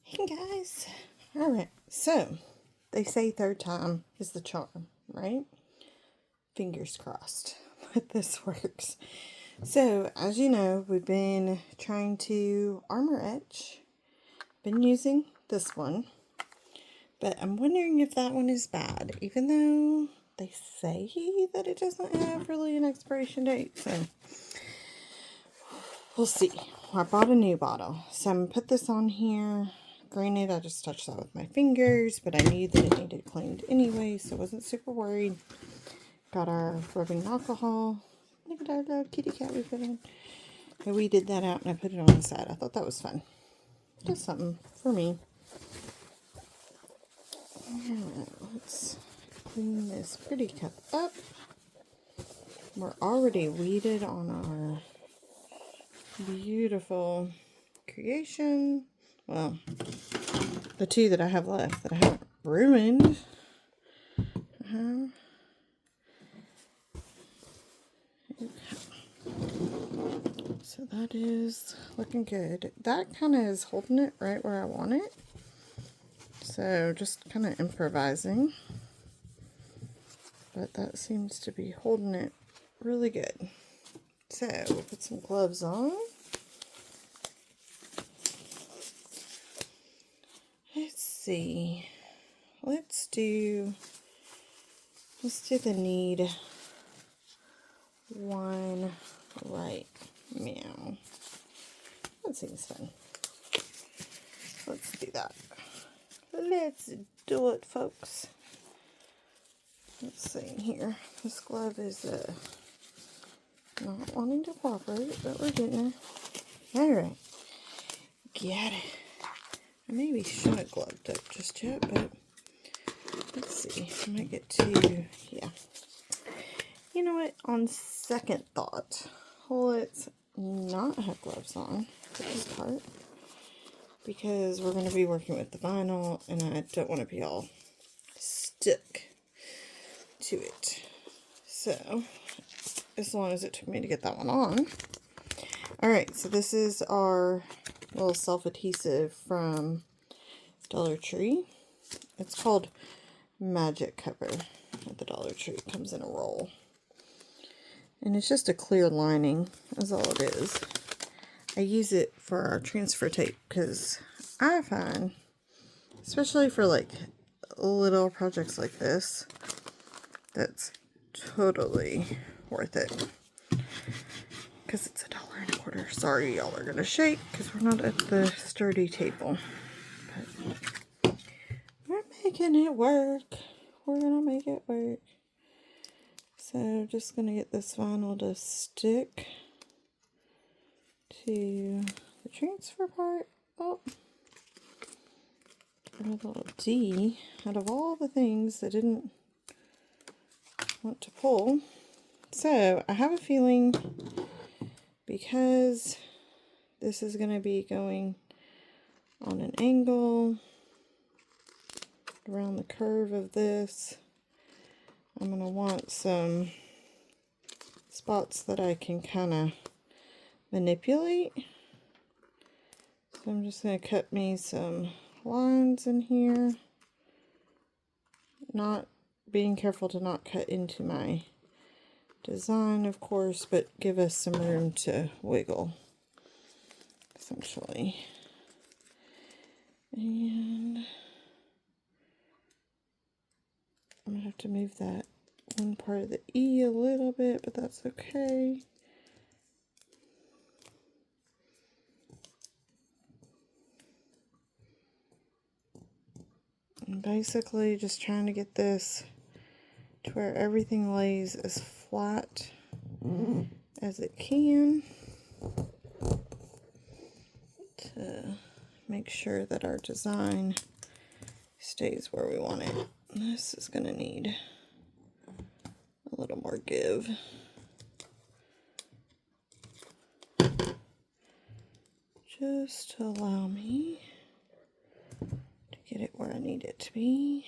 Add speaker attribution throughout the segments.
Speaker 1: Hey guys. Alright, so they say third time is the charm, right? Fingers crossed that this works. So, as you know, we've been trying to armor etch. Been using this one, but I'm wondering if that one is bad, even though they say that it doesn't have really an expiration date. So, we'll see. I bought a new bottle, so I'm going to put this on here. Granted, I just touched that with my fingers, but I knew that it needed cleaned anyway, so I wasn't super worried. Got our rubbing alcohol. Look at our little kitty cat we put in. And we did that out and I put it on the side. I thought that was fun. Just something for me. Alright, let's clean this pretty cup up. We're already weeded on our beautiful creation. Well, the two that I have left that I haven't ruined. So that is looking good. That kind of is holding it right where I want it. So just kind of improvising. But that seems to be holding it really good. So we'll put some gloves on. Let's see. Let's do the need one right meow. That seems fun. Let's do that. Let's do it, folks. Let's see here. This glove is not wanting to cooperate, but we're getting there. Alright. Get it. I maybe shouldn't have gloved up just yet, but let's see. I might get to, yeah. You know what? On second thought, let's not have gloves on for this part because we're going to be working with the vinyl and I don't want to be all stuck to it. So, as long as it took me to get that one on. Alright, so this is our little self-adhesive from Dollar Tree. It's called Magic Cover at the Dollar Tree. It comes in a roll. And it's just a clear lining, is all it is. I use it for our transfer tape because I find, especially for like little projects like this, that's totally worth it. Because it's $1.25. Sorry, y'all are going to shake because we're not at the sturdy table. But we're making it work. We're going to make it work. So just going to get this vinyl to stick to the transfer part. Oh, a little D out of all the things that didn't want to pull. So I have a feeling because this is going to be going on an angle around the curve of this, I'm going to want some spots that I can kind of manipulate. So I'm just going to cut me some lines in here. Not being careful to not cut into my design, of course, but give us some room to wiggle, essentially. And I'm going to have to move that one part of the E a little bit, but that's okay. And basically just trying to get this to where everything lays as flat as it can to make sure that our design stays where we want it. This is going to need a little more give. Just to allow me to get it where I need it to be.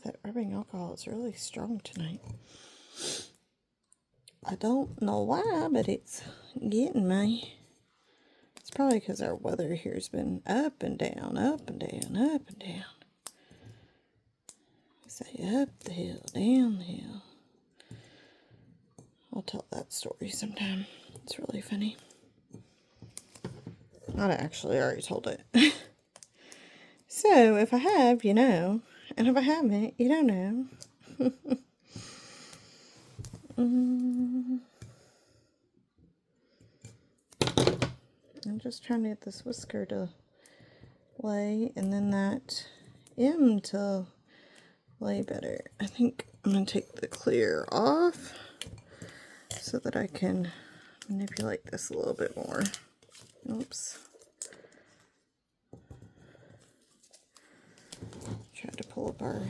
Speaker 1: That rubbing alcohol is really strong tonight. I don't know why, but it's getting me. probably because our weather here has been up and down, up and down, up and down. I say up the hill, down the hill. I'll tell that story sometime. It's really funny. I actually already told it. So, if I have, you know. And if I haven't, you don't know. I'm just trying to get this whisker to lay, and then that M to lay better. I think I'm going to take the clear off so that I can manipulate this a little bit more. Oops. Try to pull up our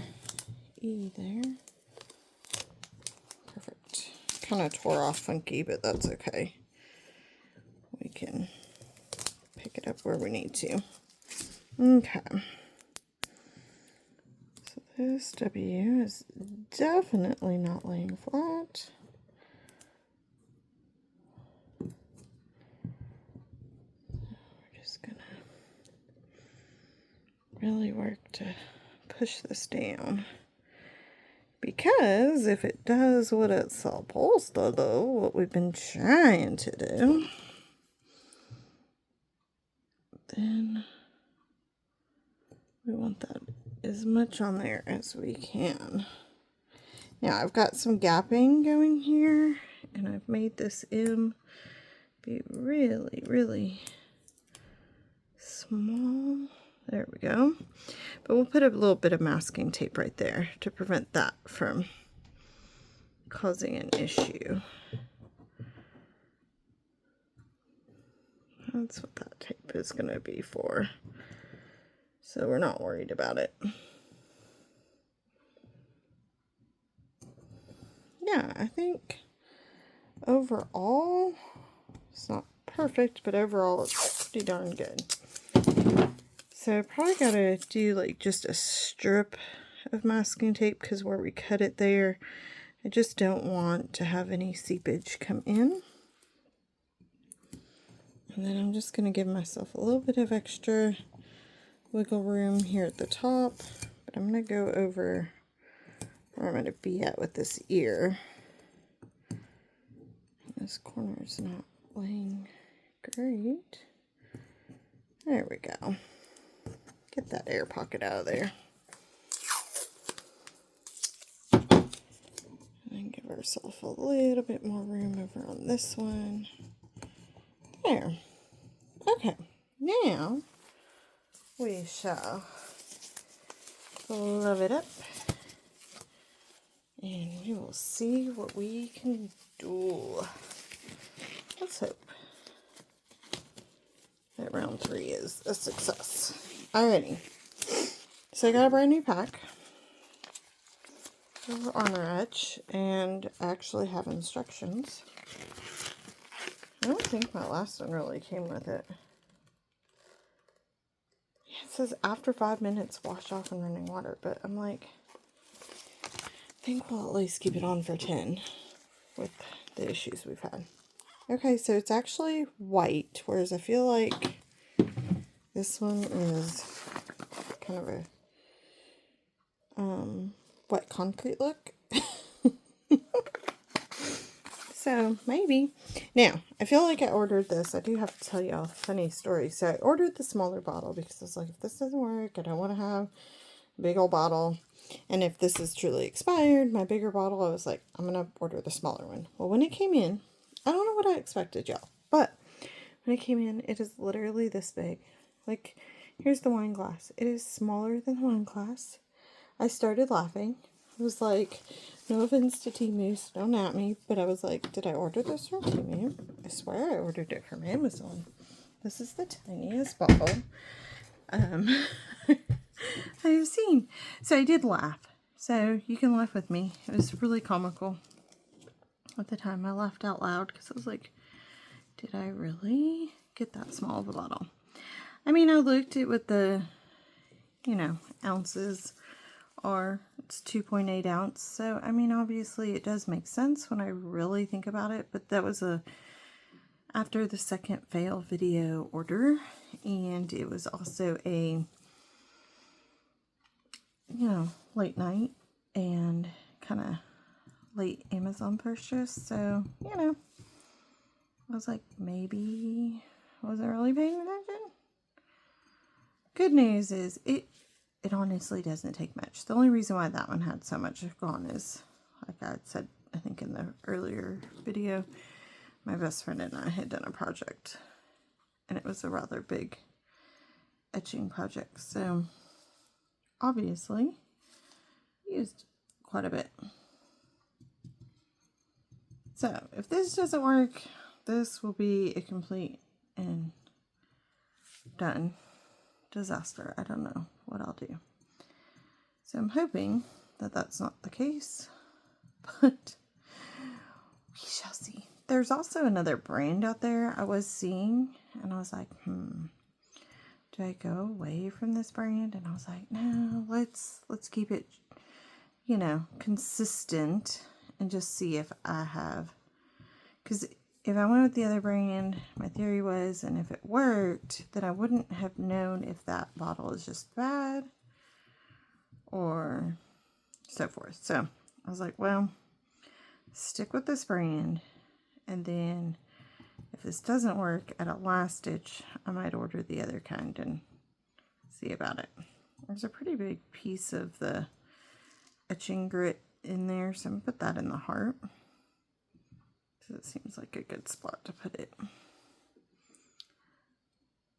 Speaker 1: E there. Perfect. Kind of tore off funky, but that's okay. We can pick it up where we need to. Okay. So this W is definitely not laying flat. We're just gonna really work to push this down. Because if it does what it's supposed to do, what we've been trying to do, then we want that as much on there as we can. Now I've got some gapping going here, and I've made this M be really, really small. There we go. But we'll put a little bit of masking tape right there to prevent that from causing an issue. That's what that tape is going to be for. So we're not worried about it. Yeah, I think overall, it's not perfect, but overall it's pretty darn good. So I probably got to do like just a strip of masking tape, because where we cut it there, I just don't want to have any seepage come in. And then I'm just going to give myself a little bit of extra wiggle room here at the top. But I'm going to go over where I'm going to be at with this ear. This corner is not laying great. There we go. Get that air pocket out of there. And then give ourselves a little bit more room over on this one. There. Okay. Now we shall glove it up. And we will see what we can do. Let's hope that round 3 is a success. Alrighty. So I got a brand new pack over Honor Etch, and I actually have instructions. I don't think my last one really came with it. Yeah, it says after 5 minutes, wash off in running water, but I'm like, I think we'll at least keep it on for 10 with the issues we've had. Okay, so it's actually white, whereas I feel like this one is kind of a wet concrete look. So maybe. Now, I feel like I ordered this. I do have to tell you a funny story. So I ordered the smaller bottle because I was like, if this doesn't work, I don't want to have a big old bottle. And if this is truly expired, my bigger bottle, I was like, I'm going to order the smaller one. Well, when it came in, I don't know what I expected, y'all. But when it came in, it is literally this big. Like, here's the wine glass. It is smaller than the wine glass. I started laughing. I was like, no offense to T-Moose, don't at me, but I was like, did I order this from T-Moose? I swear I ordered it from Amazon. This is the tiniest bottle I've seen. So I did laugh. So you can laugh with me. It was really comical. At the time, I laughed out loud because I was like, did I really get that small of a bottle? I mean, I looked at what the, ounces are. It's 2.8 ounce. So, I mean, obviously it does make sense when I really think about it. But that was after the second fail video order, and it was also a, late night and kind of late Amazon purchase. So, I was like, maybe I wasn't really paying attention. Good news is it honestly doesn't take much. The only reason why that one had so much gone is, like I had said, I think in the earlier video, my best friend and I had done a project, and it was a rather big etching project. So, obviously, used quite a bit. So, if this doesn't work, this will be a complete and done disaster. I don't know what I'll do. So, I'm hoping that that's not the case, but we shall see. There's also another brand out there I was seeing, and I was like, do I go away from this brand? And I was like, no, let's keep it, consistent and just see if I have, because if I went with the other brand, my theory was, and if it worked, then I wouldn't have known if that bottle is just bad or so forth. So I was like, well, stick with this brand, and then if this doesn't work at a last ditch, I might order the other kind and see about it. There's a pretty big piece of the etching grit in there, so I'm going to put that in the heart. So it seems like a good spot to put it.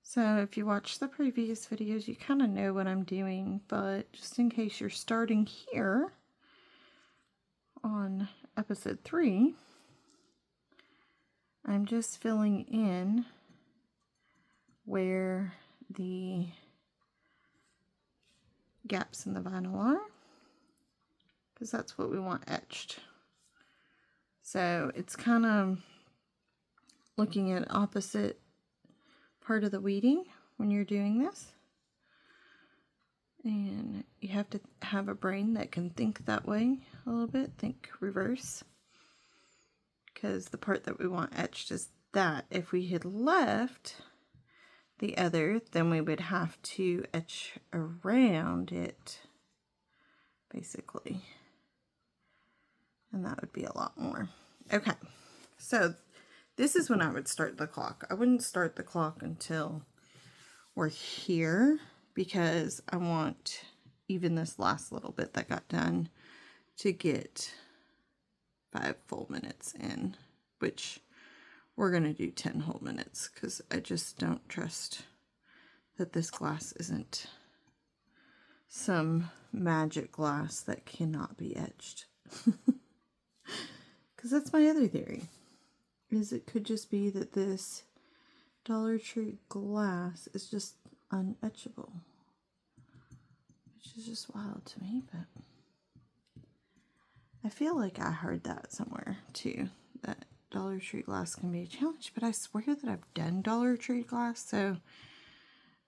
Speaker 1: So if you watch the previous videos, you kind of know what I'm doing, but just in case you're starting here on episode 3, I'm just filling in where the gaps in the vinyl are, because that's what we want etched. So it's kind of looking at opposite part of the weeding when you're doing this. And you have to have a brain that can think that way a little bit, think reverse. Because the part that we want etched is that. If we had left the other, then we would have to etch around it, basically. And that would be a lot more. Okay, so this is when I would start the clock. I wouldn't start the clock until we're here, because I want even this last little bit that got done to get 5 full minutes in, which we're going to do 10 whole minutes, because I just don't trust that this glass isn't some magic glass that cannot be etched. Because that's my other theory, is it could just be that this Dollar Tree glass is just unetchable, which is just wild to me, but I feel like I heard that somewhere too, that Dollar Tree glass can be a challenge, but I swear that I've done Dollar Tree glass, so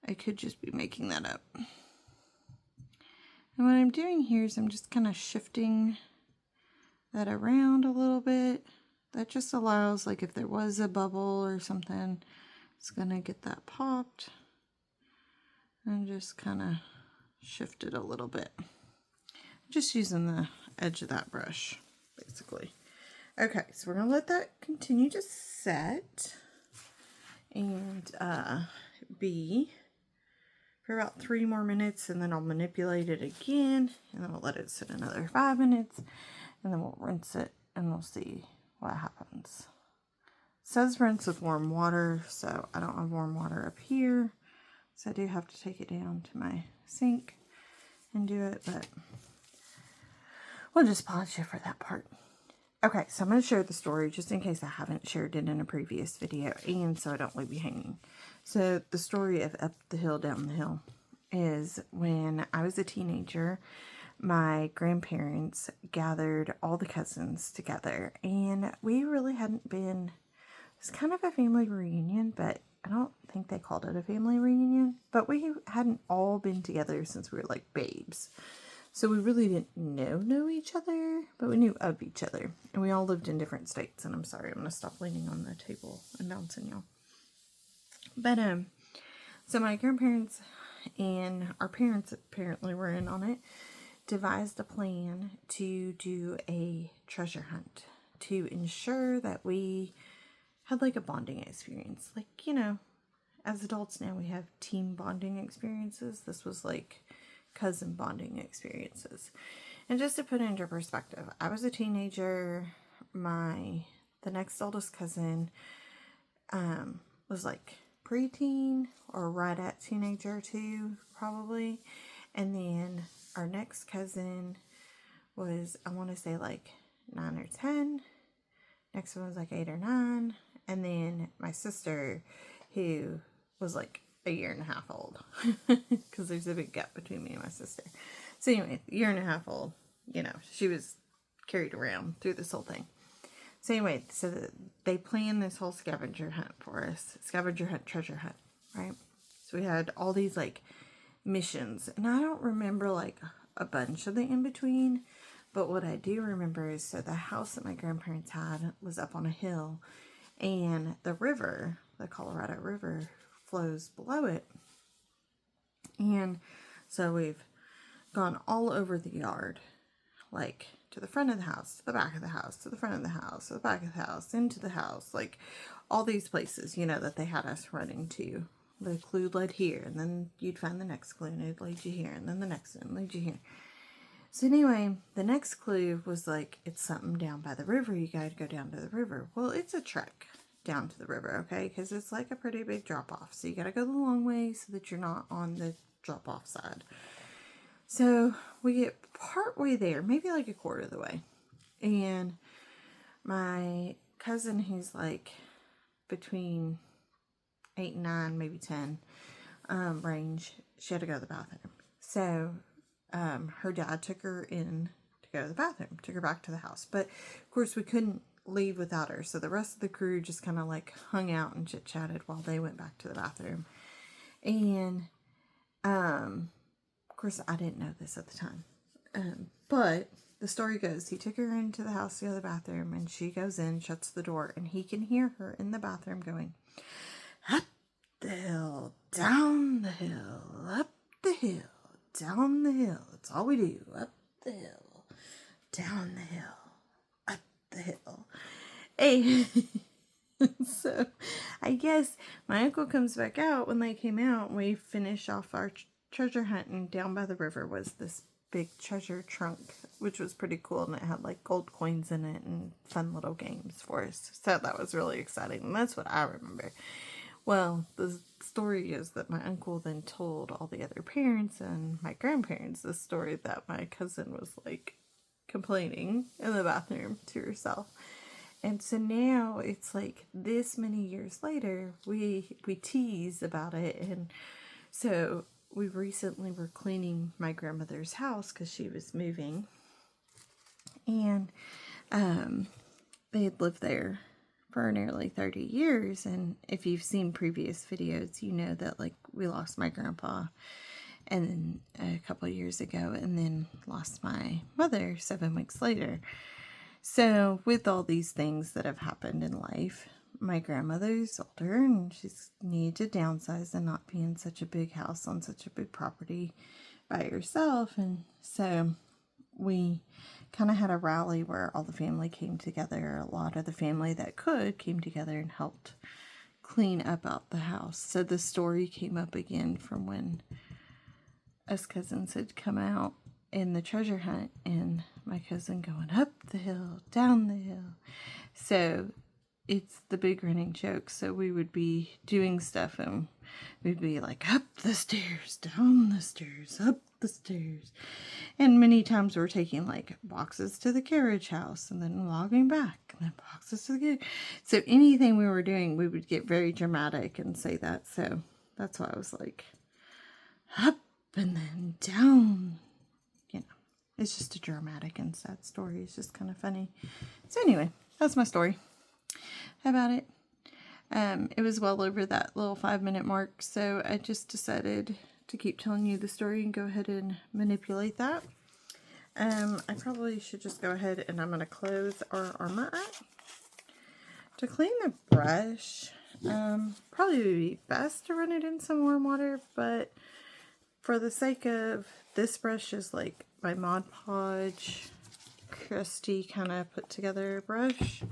Speaker 1: I could just be making that up. And what I'm doing here is I'm just kind of shifting that around a little bit. That just allows, like, if there was a bubble or something, it's gonna get that popped, and just kind of shift it a little bit. Just using the edge of that brush, basically. Okay, so we're gonna let that continue to set and be for about 3 more minutes, and then I'll manipulate it again, and then we'll let it sit another 5 minutes, and then we'll rinse it, and we'll see what happens. It says rinse with warm water, so I don't have warm water up here, so I do have to take it down to my sink and do it, but we'll just pause you for that part. Okay, so I'm going to share the story just in case I haven't shared it in a previous video, and so I don't leave you hanging. So the story of Up the Hill, Down the Hill is when I was a teenager, my grandparents gathered all the cousins together, and we really hadn't been, it was kind of a family reunion, but I don't think they called it a family reunion, but we hadn't all been together since we were like babes. So we really didn't know each other, but we knew of each other. And we all lived in different states. And I'm sorry, I'm going to stop leaning on the table and bouncing y'all. But, so my grandparents and our parents apparently were in on it, devised a plan to do a treasure hunt to ensure that we had like a bonding experience. Like, you know, as adults now we have team bonding experiences. This was like cousin bonding experiences. And just to put it into perspective, I was a teenager. The next oldest cousin was like preteen or right at teenager too, probably. And then our next cousin was, I want to say like 9 or 10. Next one was like 8 or 9. And then my sister, who was like a year and a half old, because there's a big gap between me and my sister. So anyway, a year and a half old, you know, she was carried around through this whole thing. So anyway, so they planned this whole scavenger hunt for us. Scavenger hunt, treasure hunt, right? So we had all these like missions, and I don't remember like a bunch of the in-between, but what I do remember is, so the house that my grandparents had was up on a hill, and the river, the Colorado River, flows below it. And so we've gone all over the yard, like to the front of the house, to the back of the house, to the front of the house, to the back of the house, into the house, like all these places, you know, that they had us running to. The clue led here, and then you'd find the next clue, and it'd lead you here, and then the next one lead you here. So anyway, the next clue was like, it's something down by the river. You gotta go down to the river. Well, it's a trek down to the river, okay? Because it's like a pretty big drop-off. So you gotta go the long way so that you're not on the drop-off side. So we get part way there, maybe like a quarter of the way. And my cousin, who's like between 8 and 9, maybe 10 range, she had to go to the bathroom. So her dad took her in to go to the bathroom, took her back to the house. But of course we couldn't leave without her. So the rest of the crew just kind of like hung out and chit-chatted while they went back to the bathroom. And of course I didn't know this at the time. But the story goes, he took her into the house to go to the bathroom, and she goes in, shuts the door, and he can hear her in the bathroom going, up the hill, down the hill, up the hill, down the hill. It's all we do. Up the hill, down the hill, up the hill. Hey. So I guess my uncle comes back out when they came out, and we finish off our treasure hunt, and down by the river was this big treasure trunk, which was pretty cool, and it had like gold coins in it and fun little games for us. So that was really exciting, and that's what I remember. Well, the story is that my uncle then told all the other parents and my grandparents the story that my cousin was like complaining in the bathroom to herself. And so now it's like this many years later, we tease about it. And so we recently were cleaning my grandmother's house because she was moving. And they had lived there for nearly 30 years. And if you've seen previous videos, you know that like we lost my grandpa and a couple of years ago, and then lost my mother 7 weeks later. So with all these things that have happened in life, my grandmother's older and she's needed to downsize and not be in such a big house on such a big property by herself. And so we kind of had a rally where all the family came together. A lot of the family that could came together and helped clean up out the house. So the story came up again from when us cousins had come out in the treasure hunt, and my cousin going up the hill, down the hill. So it's the big running joke. So we would be doing stuff and we'd be like up the stairs, down the stairs, up the stairs. And many times we're taking like boxes to the carriage house and then walking back and then boxes to the carriage. So anything we were doing, we would get very dramatic and say that. So that's why I was like up and then down. You know, it's just a dramatic and sad story. It's just kind of funny. So anyway, that's my story. How about it? It was well over that little 5-minute mark, so I just decided to keep telling you the story and go ahead and manipulate that. I probably should just go ahead and I'm going to close our armor up. To clean the brush, probably would be best to run it in some warm water, but for the sake of this brush is like my Mod Podge crusty kind of put together brush.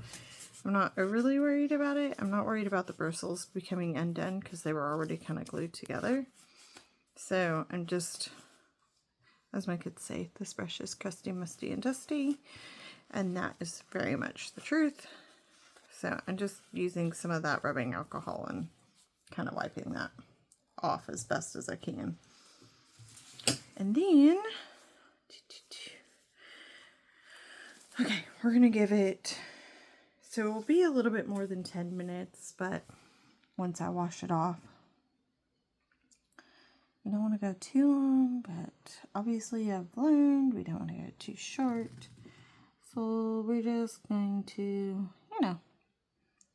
Speaker 1: I'm not overly worried about it. I'm not worried about the bristles becoming undone because they were already kind of glued together. So I'm just, as my kids say, this brush is crusty, musty, and dusty. And that is very much the truth. So I'm just using some of that rubbing alcohol and kind of wiping that off as best as I can. And then, okay, we're going to give it, so it will be a little bit more than 10 minutes, but once I wash it off, we don't want to go too long, but obviously I've learned we don't want to go too short. So we're just going to, you know,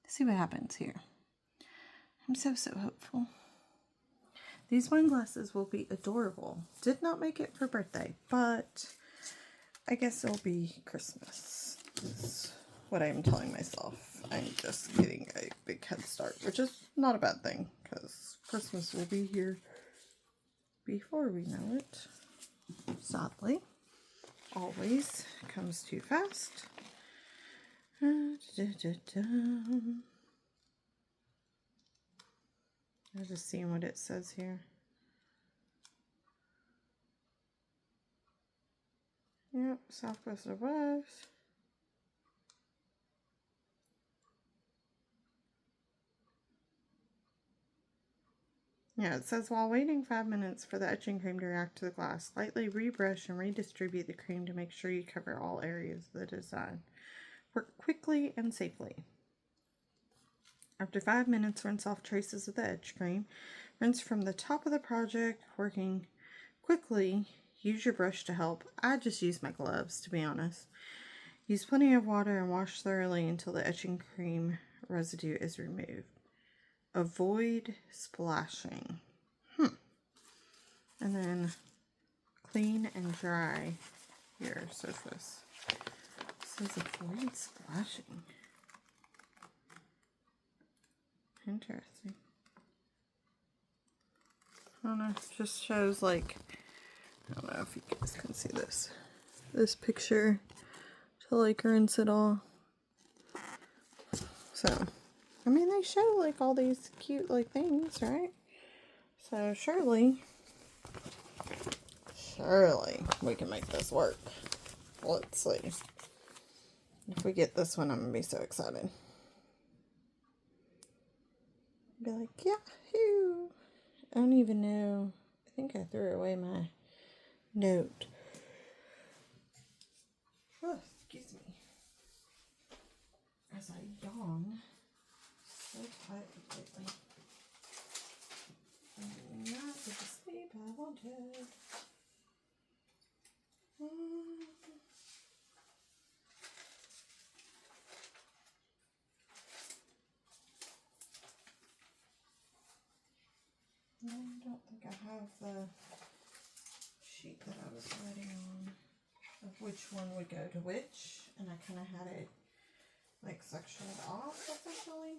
Speaker 1: see what happens here. I'm so hopeful. These wine glasses will be adorable. Did not make it for birthday, but I guess it'll be Christmas. Is what I'm telling myself. I'm just getting a big head start, which is not a bad thing because Christmas will be here before we know it. Sadly, always comes too fast. I'm just seeing what it says here. Yep, Southwest of West. Yeah, it says while waiting 5 minutes for the etching cream to react to the glass, lightly rebrush and redistribute the cream to make sure you cover all areas of the design. Work quickly and safely. After 5 minutes, rinse off traces of the etch cream. Rinse from the top of the project, working quickly. Use your brush to help. I just use my gloves, to be honest. Use plenty of water and wash thoroughly until the etching cream residue is removed. Avoid splashing. And then clean and dry your surface. It says avoid splashing. Interesting. I don't know, it just shows like, I don't know if you guys can see this picture to like rinse it all. So, I mean, they show like all these cute like things, right? So surely we can make this work. Let's see. If we get this one, I'm gonna be so excited. Be like, yahoo! I don't even know. I think I threw away my note. Oh, excuse me. As I yawn so tightly lately. I'm not get the sleep I wanted. I don't think I have the sheet that I was writing on of which one would go to which, and I kind of had it like sectioned off officially.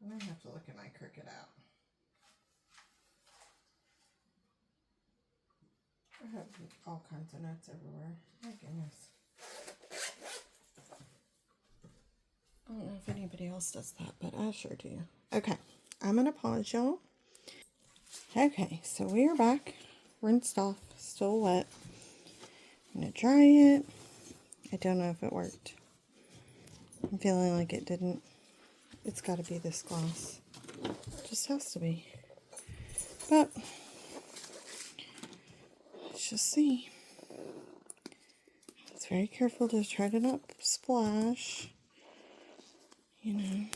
Speaker 1: I'm gonna have to look at my Cricut out. I have all kinds of notes everywhere. My goodness. I don't know if anybody else does that, but I sure do. Okay, I'm gonna pause y'all. Okay, so we are back. Rinsed off, still wet. I'm gonna dry it. I don't know if it worked. I'm feeling like it didn't. It's gotta be this glass. It just has to be. But let's just see. I was very careful to try to not splash. You know.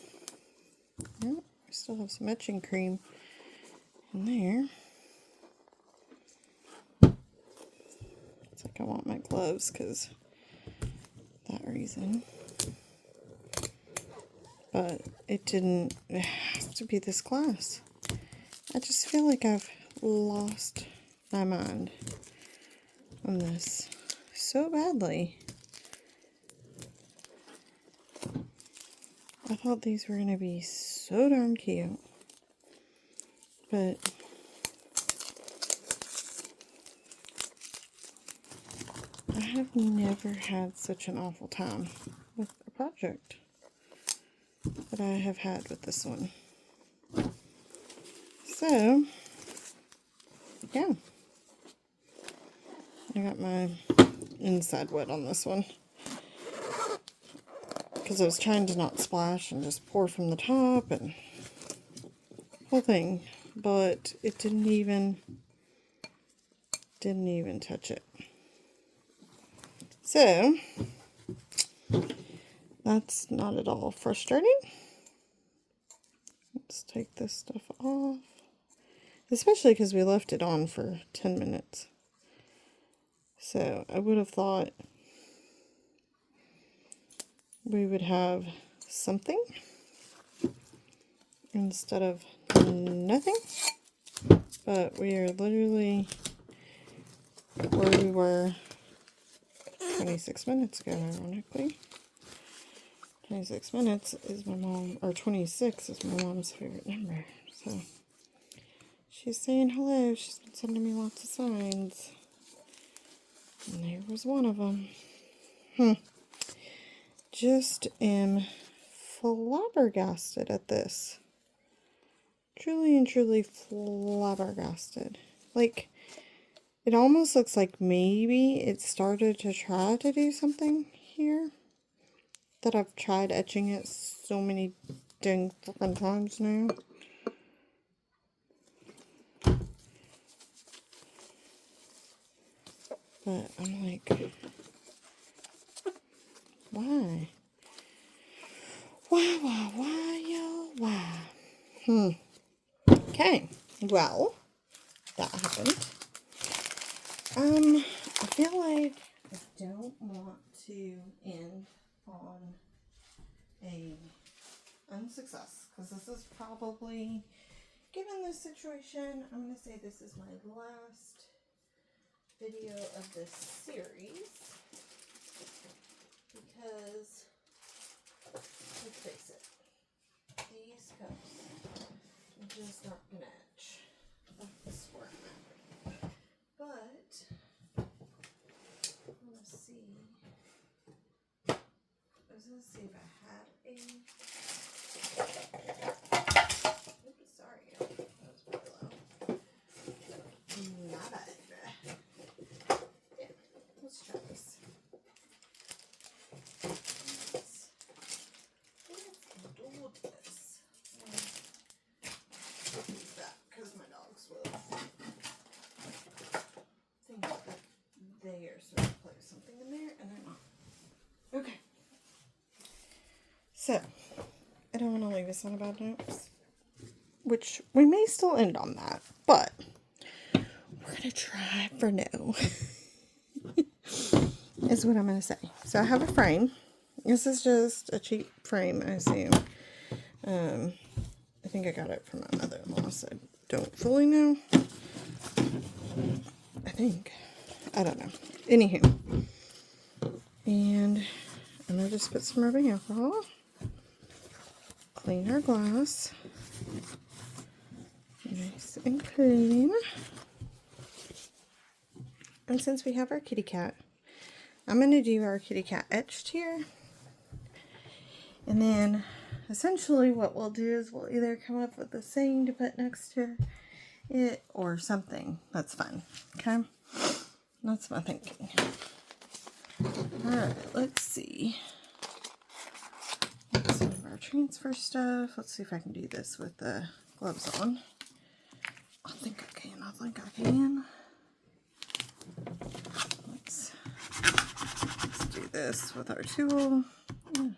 Speaker 1: Yep, I still have some etching cream in there. It's like I want my gloves because that reason. But it didn't. It has to be this glass. I just feel like I've lost my mind on this so badly. I thought these were going to be so darn cute. But I have never had such an awful time with a project that I have had with this one. So, yeah. I got my inside wet on this one. Because I was trying to not splash and just pour from the top and whole thing. But it didn't even touch it. So, that's not at all frustrating. Let's take this stuff off. Especially because we left it on for 10 minutes. So, I would have thought we would have something instead of nothing. But we are literally where we were 26 minutes ago, ironically. 26 minutes is my mom, or 26 is my mom's favorite number. So, she's saying hello. She's been sending me lots of signs. And there was one of them. Just am flabbergasted at this. Truly and truly flabbergasted. Like, it almost looks like maybe it started to try to do something here. That I've tried etching it so many dang freaking times now. But I'm like, why? Why? Okay, well, that happened. I feel like I don't want to end on a unsuccess, because this is probably, given this situation, I'm going to say this is my last video of this series, because let's face it, these cups are just not going to etch. That's where I'm at. But let's see. I was going to see if I had a... Oops, sorry. That was pretty low. Not bad. Yeah, let's try this. Let's do this. That, because my dogs will think that they are supposed to play with something in there, and they're not. Okay. So, I don't want to leave us on a bad note, which we may still end on that, but we're going to try for no, is what I'm going to say. So, I have a frame. This is just a cheap frame, I assume. I think I got it from my mother-in-law, so I don't fully know. I think. I don't know. Anywho. And I'm going to just put some rubbing alcohol. Clean our glass. Nice and clean. And since we have our kitty cat, I'm going to do our kitty cat etched here. And then essentially what we'll do is we'll either come up with a saying to put next to it or something that's fun. Okay? That's my thinking. Alright, let's see. Some of our transfer stuff. Let's see if I can do this with the gloves on. I think I can. Let's do this with our tool. Yeah,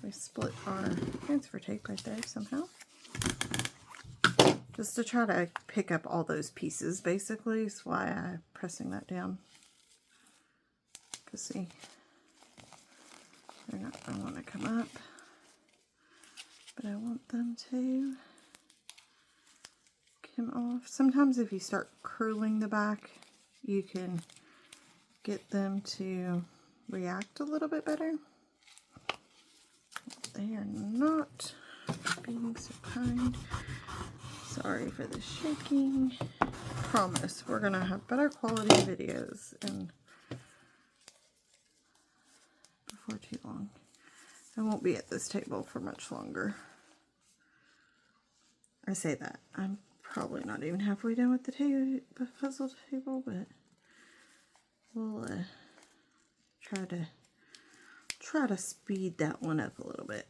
Speaker 1: we split our transfer tape right there somehow. Just to try to pick up all those pieces, basically, is why I'm pressing that down. Because see, they're not going to want to come up. But I want them to come off. Sometimes if you start curling the back, you can get them to react a little bit better. They are not being so kind. Sorry for the shaking. Promise we're gonna have better quality videos and before too long. I won't be at this table for much longer. I say that. I'm probably not even halfway done with the puzzle table, but we'll try to speed that one up a little bit.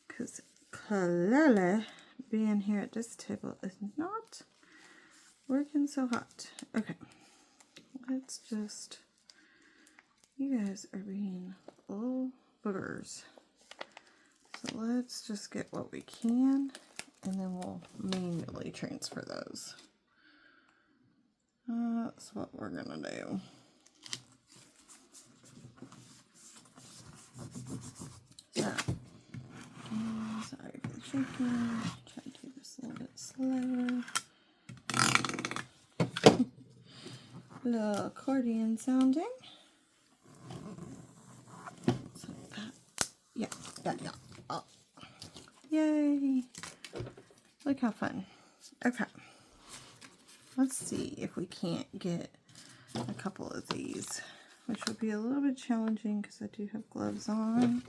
Speaker 1: Because clearly being here at this table is not working so hot. Okay, let's just, you guys are being little boogers. So let's just get what we can, and then we'll manually transfer those. That's what we're gonna do. So, sorry for the shaking. Try to do this a little bit slower. Little accordion sounding. So that, yeah. Oh. Yay! Look how fun. Okay. Let's see if we can't get a couple of these, which will be a little bit challenging because I do have gloves on,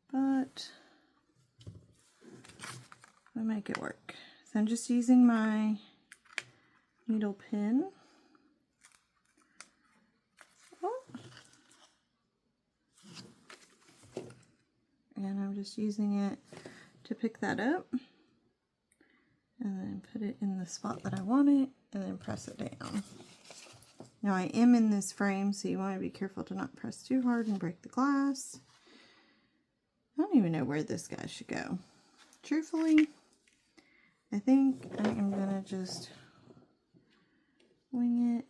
Speaker 1: but we'll make it work. So I'm just using my needle pin. Oh. And I'm just using it to pick that up and then put it in the spot that I want it and then press it down. Now I am in this frame, so you want to be careful to not press too hard and break the glass. I don't even know where this guy should go. Truthfully, I think I am going to just wing it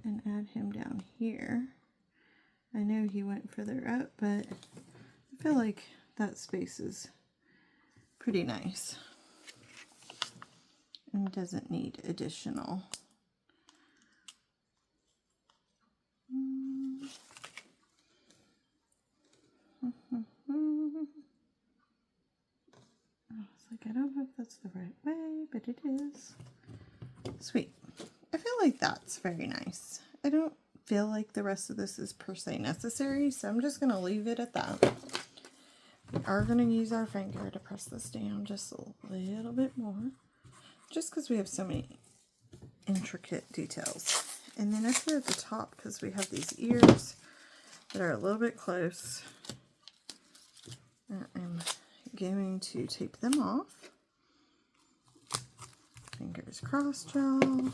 Speaker 1: and add him down here. I know he went further up, but I feel like that space is pretty nice and doesn't need additional. It's like, I don't know if that's the right way, but it is. Sweet. I feel like that's very nice. I don't feel like the rest of this is per se necessary, so I'm just going to leave it at that. We are going to use our finger to press this down just a little bit more, just because we have so many intricate details. And then up here at the top, because we have these ears that are a little bit close, I'm going to tape them off. Fingers crossed, y'all.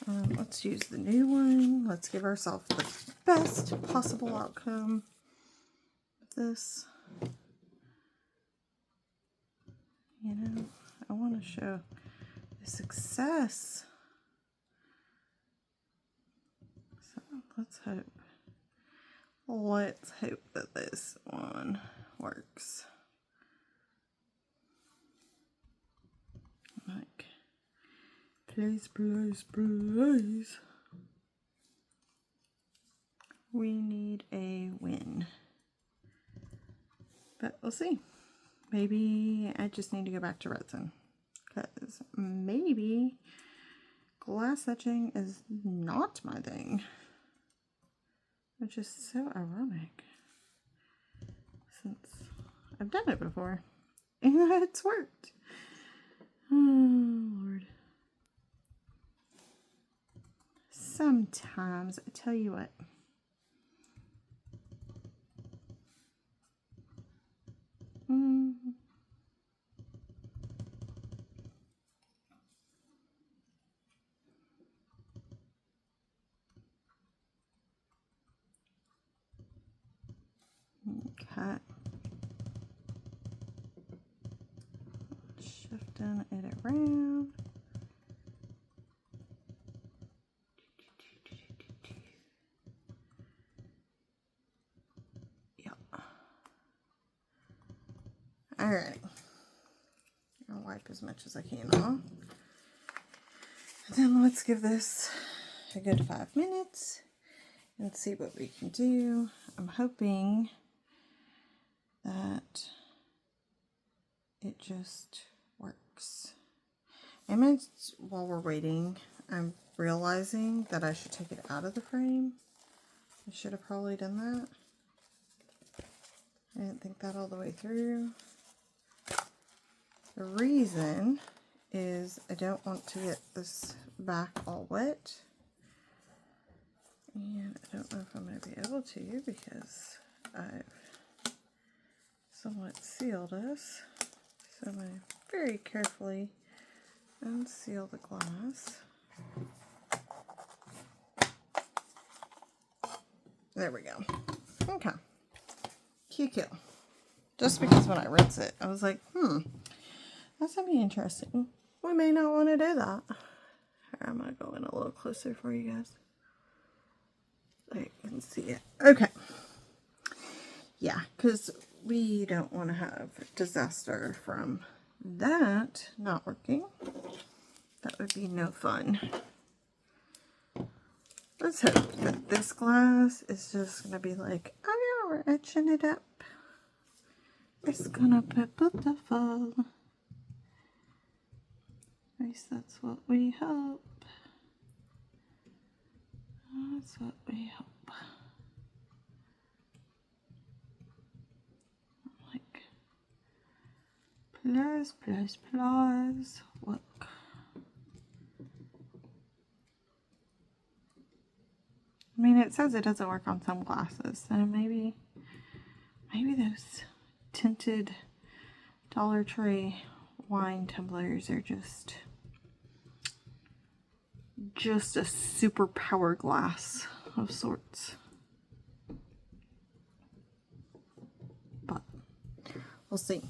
Speaker 1: Let's use the new one. Let's give ourselves the best possible outcome of this. You know, I want to show the success. So let's hope that this one works. Like, please, please, please. We need a win. But we'll see. Maybe I just need to go back to resin. Because maybe glass etching is not my thing. Which is so ironic. Since I've done it before. And it's worked. Oh, Lord. Sometimes, I tell you what. Okay. Shifting it around. Yep. Alright. I'll wipe as much as I can off. And then let's give this a good 5 minutes and see what we can do. I'm hoping that it just works. And while we're waiting, I'm realizing that I should take it out of the frame. I should have probably done that. I didn't think that all the way through. The reason is I don't want to get this back all wet. And I don't know if I'm going to be able to because I've somewhat sealed this. So I'm going to very carefully unseal the glass. There we go. Okay. QQ. Just because when I rinse it, I was like, that's going to be interesting. We may not want to do that. Here, I'm going to go in a little closer for you guys. So you can see it. Okay. Yeah, because we don't want to have disaster from that not working. That would be no fun. Let's hope that this glass is just going to be like, oh yeah, we're etching it up. It's going to be beautiful. At least that's what we hope. That's what we hope. Like, plus, plus, plus. Look. I mean, it says it doesn't work on some glasses, so maybe those tinted Dollar Tree wine tumblers are just a super power glass of sorts. But we'll see.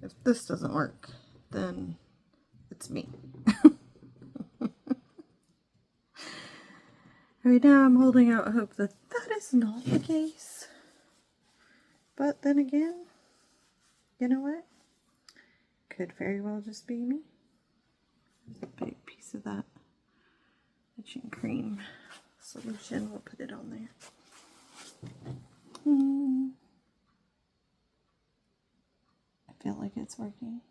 Speaker 1: If this doesn't work, then it's me. Right now I'm holding out hope that that is not the case. But then again, you know what? Could very well just be me. There's a big piece of that etching cream solution. We'll put it on there. I feel like it's working.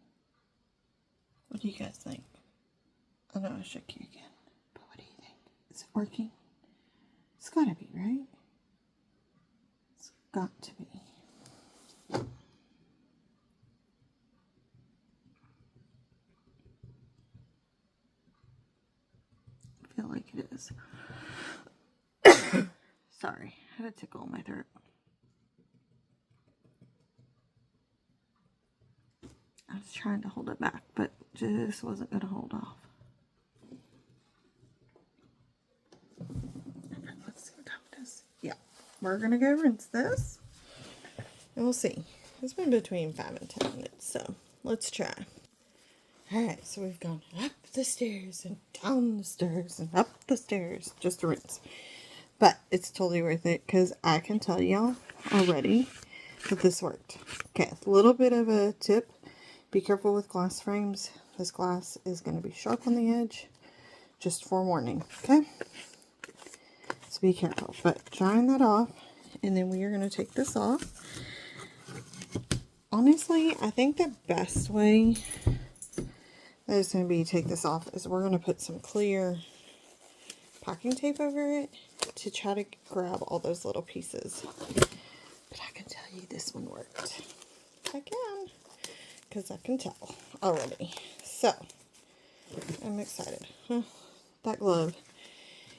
Speaker 1: What do you guys think? I know I shook you again, but what do you think? Is it working? It's gotta be, right? It's got to be. I feel like it is. Sorry, I had a tickle in my throat. I was trying to hold it back, but just wasn't going to hold off. Let's see what time it is. Yeah, we're going to go rinse this. And we'll see. It's been between 5 and 10 minutes, so let's try. Alright, so we've gone up the stairs and down the stairs and up the stairs just to rinse. But it's totally worth it because I can tell y'all already that this worked. Okay, a little bit of a tip. Be careful with glass frames. This glass is going to be sharp on the edge. Just forewarning, okay? So be careful. But drying that off, and then we are going to take this off. Honestly, I think the best way that is going to be to take this off is we're going to put some clear packing tape over it to try to grab all those little pieces. But I can tell you this one worked. I can. Because I can tell already. So, I'm excited. That glove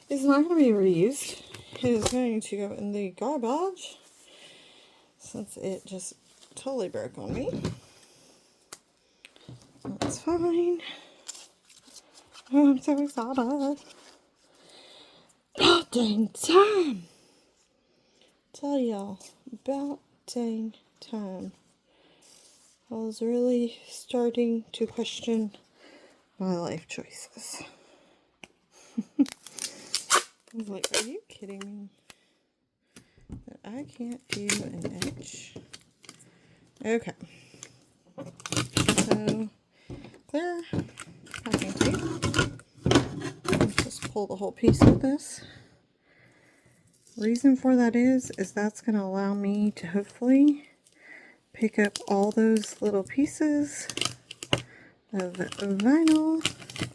Speaker 1: is not going to be reused. It is going to go in the garbage since it just totally broke on me. That's fine. Oh, I'm so excited. About dang time. Tell y'all, about dang time. I was really starting to question my life choices. I was like, are you kidding me? That I can't do an etch? Okay. So, clear packing tape. Just pull the whole piece with this. Reason for that is that's going to allow me to hopefully pick up all those little pieces of vinyl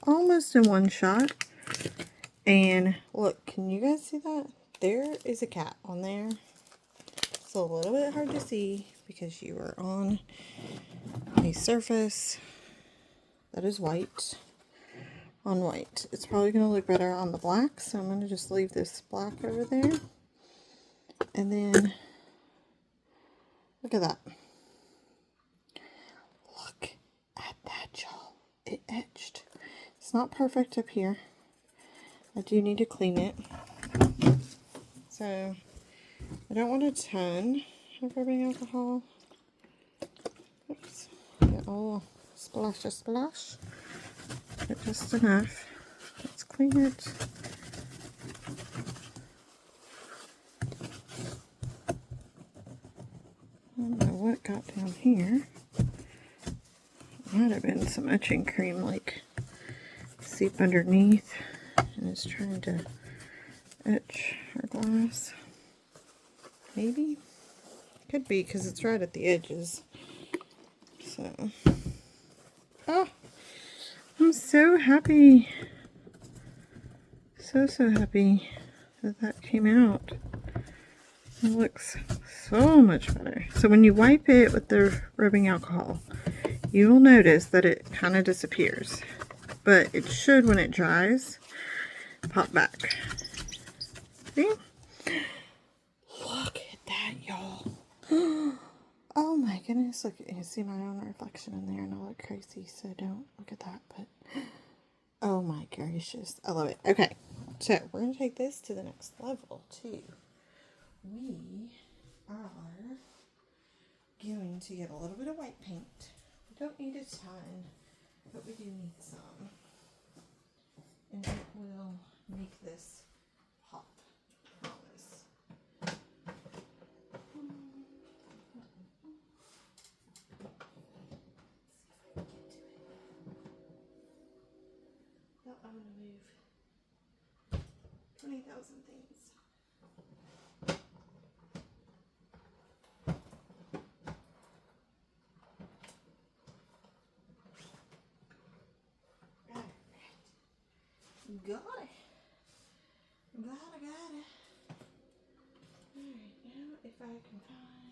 Speaker 1: almost in one shot. And look, can you guys see that? There is a cat on there. It's a little bit hard to see because you are on a surface that is white on white. It's probably going to look better on the black, so I'm going to just leave this black over there. And then, look at that. Look at that, y'all. It etched. It's not perfect up here. I do need to clean it. So, I don't want a ton of rubbing alcohol. Oops. Get a little splash. But just enough. Let's clean it. I don't know what got down here. Might have been some etching cream like seep underneath and it's trying to etch our glass. Maybe? Could be because it's right at the edges. So, oh, I'm so happy. So happy that came out. It looks so much better. So when you wipe it with the rubbing alcohol, you will notice that it kind of disappears. But it should, when it dries, pop back. See? Look at that, y'all. Oh my goodness. Look, you see my own reflection in there and I look crazy, so don't look at that. But oh my gracious. I love it. Okay. So we're going to take this to the next level too. We are going to get a little bit of white paint. We don't need a ton, but we do need some. And it will make this pop. I promise. No, I'm going to move 20,000 things. Got it. I'm glad I got it. Alright, now if I can find,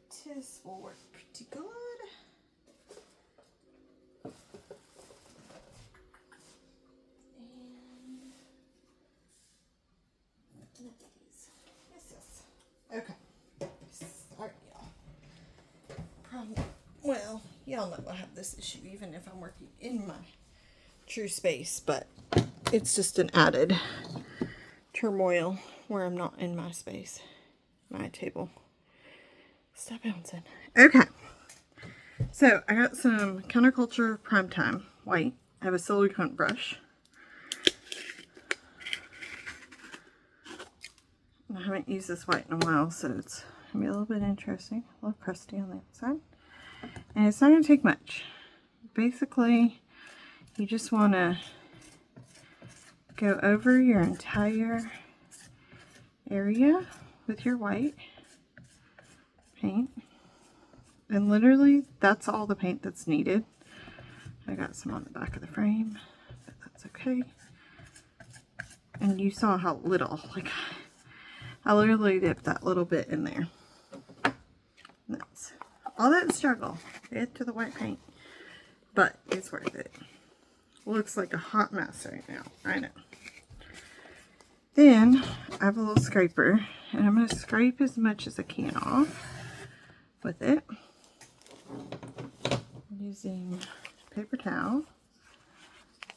Speaker 1: actually, this will work pretty good. And these. Yes. Okay. Sorry, y'all. Well, y'all know I have this issue even if I'm working in my true space, but it's just an added turmoil where I'm not in my space, my table. Stop bouncing. Okay, so I got some Counterculture Primetime white. I have a silicone brush. I haven't used this white in a while, so it's going to be a little bit interesting. A little crusty on the outside. And it's not going to take much. Basically, you just want to go over your entire area with your white paint. And literally, that's all the paint that's needed. I got some on the back of the frame, but that's okay. And you saw how little, like, I literally dipped that little bit in there. That's all that struggle to get to the white paint, but it's worth it. Looks like a hot mess right now. I know. Then I have a little scraper, and I'm going to scrape as much as I can off with it. I'm using a paper towel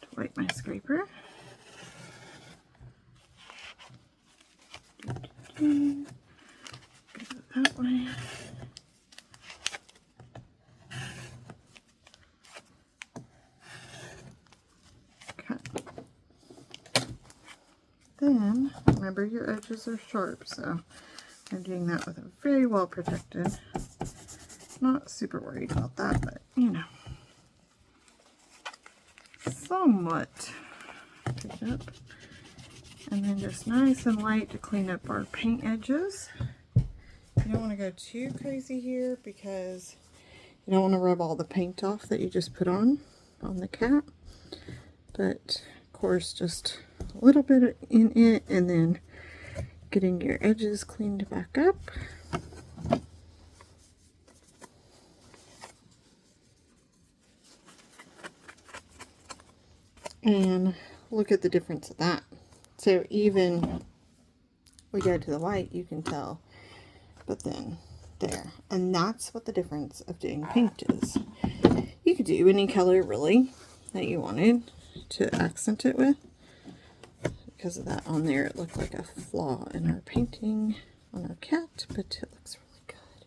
Speaker 1: to wipe my scraper. Go that way. Then, remember your edges are sharp, so I'm doing that with a very well protected. Not super worried about that, but you know. somewhat picked up. And then just nice and light to clean up our paint edges. You don't want to go too crazy here because you don't want to rub all the paint off that you just put on the cat. But of course, just a little bit in it, and then getting your edges cleaned back up. And look at the difference of that. So even we go to the white, you can tell, but then there. And that's what the difference of doing paint is. You could do any color really that you wanted to accent it with. Because of that on there, it looked like a flaw in our painting on our cat, but it looks really good.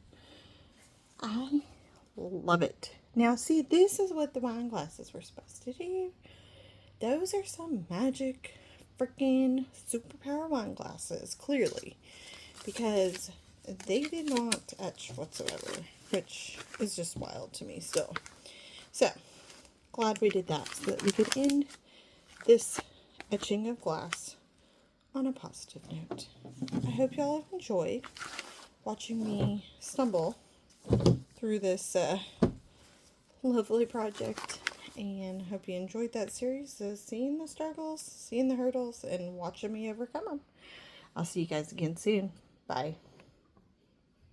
Speaker 1: I love it. Now see, this is what the wine glasses were supposed to do. Those are some magic freaking superpower wine glasses, clearly, because they did not etch whatsoever, which is just wild to me still. So, glad we did that so that we could end this etching of glass on a positive note. I hope y'all have enjoyed watching me stumble through this lovely project, and hope you enjoyed that series of seeing the struggles, seeing the hurdles, and watching me overcome them. I'll see you guys again soon. Bye.